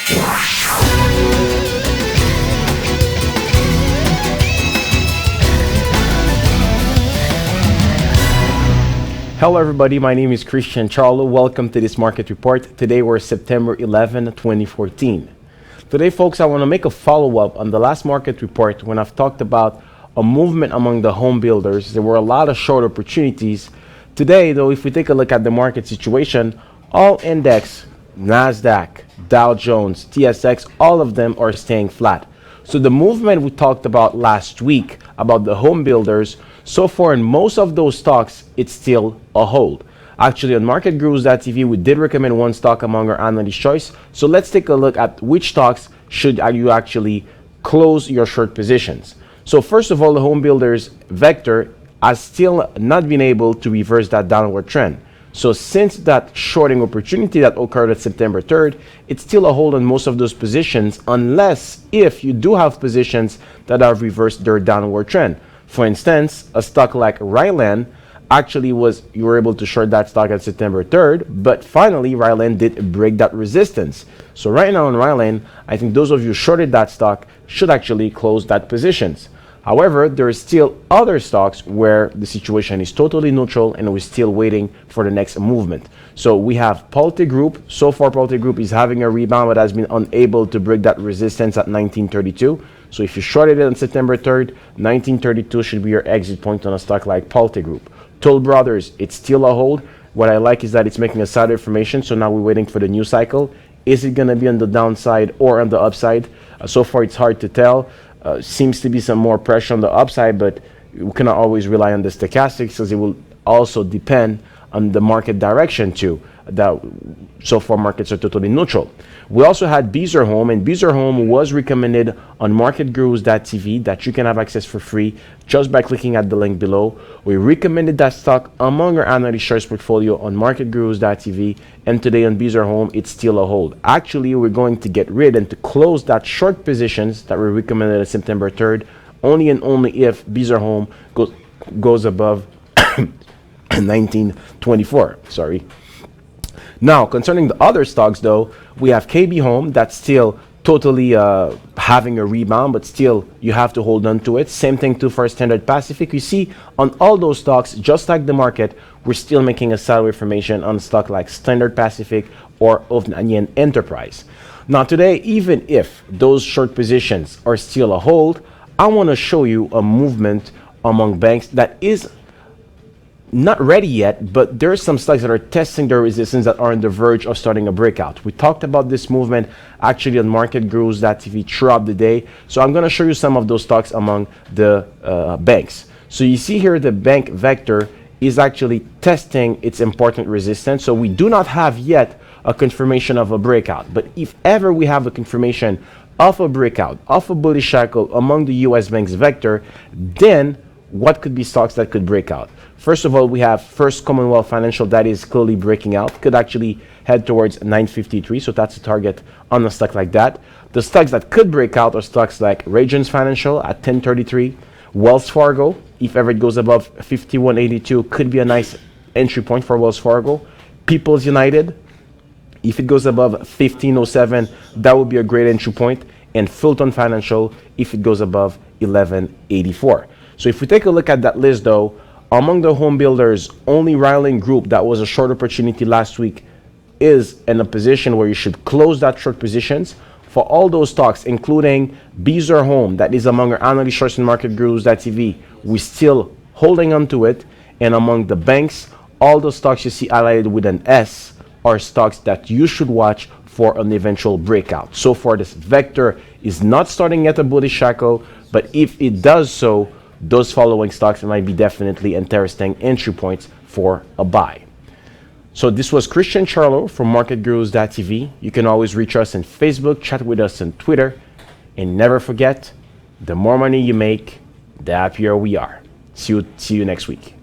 Hello everybody, my name is Christian Charlo. Welcome to this market report. Today we're September 11, 2014. Today folks, I want to make a follow-up on the last market report when I've talked about a movement among the home builders. There were a lot of short opportunities. Today though, if we take a look at the market situation, all index, NASDAQ, Dow Jones, TSX, all of them are staying flat. So the movement we talked about last week about the home builders, so far in most of those stocks, it's still a hold. Actually, on marketgurus.tv, we did recommend one stock among our analyst choice. So let's take a look at which stocks should you actually close your short positions. So first of all, the home builders vector has still not been able to reverse that downward trend. So since that shorting opportunity that occurred at September 3rd, it's still a hold on most of those positions, unless if you do have positions that have reversed their downward trend. For instance, a stock like Ryland actually you were able to short that stock at September 3rd, but finally Ryland did break that resistance. So right now on Ryland, I think those of you shorted that stock should actually close that positions. However, there are still other stocks where the situation is totally neutral and we're still waiting for the next movement. So we have Pulte Group. So far, Pulte Group is having a rebound but has been unable to break that resistance at 1932. So if you shorted it on September 3rd, 1932 should be your exit point on a stock like Pulte Group. Toll Brothers, it's still a hold. What I like is that it's making a solid formation. So now we're waiting for the new cycle. Is it going to be on the downside or on the upside? So far, it's hard to tell. Seems to be some more pressure on the upside, but we cannot always rely on the stochastics because it will also depend on the market direction too. So far markets are totally neutral. We also had Beezer Home, and Beezer Home was recommended on marketgurus.tv that you can have access for free just by clicking at the link below. We recommended that stock among our analyst shares portfolio on marketgurus.tv, and today on Beezer Home it's still a hold. Actually, we're going to get rid and to close that short positions that were recommended on September 3rd only and only if Beezer Home goes above 1924. Now, concerning the other stocks though, we have KB Home that's still totally having a rebound, but still you have to hold on to it. Same thing too for Standard Pacific. You see on all those stocks, just like the market, we're still making a sideways formation on a stock like Standard Pacific or Ovnanian Enterprise. Now today, even if those short positions are still a hold, I want to show you a movement among banks that is not ready yet, but there are some stocks that are testing their resistance that are on the verge of starting a breakout. We talked about this movement actually on marketgurus.tv throughout the day. So I'm going to show you some of those stocks among the banks. So you see here the bank vector is actually testing its important resistance. So we do not have yet a confirmation of a breakout. But if ever we have a confirmation of a breakout, of a bullish cycle among the U.S. Banks vector, then what could be stocks that could break out? First of all, we have First Commonwealth Financial that is clearly breaking out, could actually head towards 953, so that's a target on a stock like that. The stocks that could break out are stocks like Regions Financial at 1033, Wells Fargo, if ever it goes above 5182, could be a nice entry point for Wells Fargo. People's United, if it goes above 1507, that would be a great entry point. And Fulton Financial, if it goes above 1184. So if we take a look at that list though, among the home builders, only Ryland Group, that was a short opportunity last week, is in a position where you should close that short positions. For all those stocks, including Beezer Home, that is among our analyst shorts and marketgurus.tv, we're still holding on to it. And among the banks, all those stocks you see highlighted with an S are stocks that you should watch for an eventual breakout. So far, this vector is not starting at a bullish cycle, but if it does so, those following stocks might be definitely interesting entry points for a buy. So this was Christian Charlo from marketgurus.tv. You can always reach us on Facebook, chat with us on Twitter, and never forget, the more money you make, the happier we are. See you next week.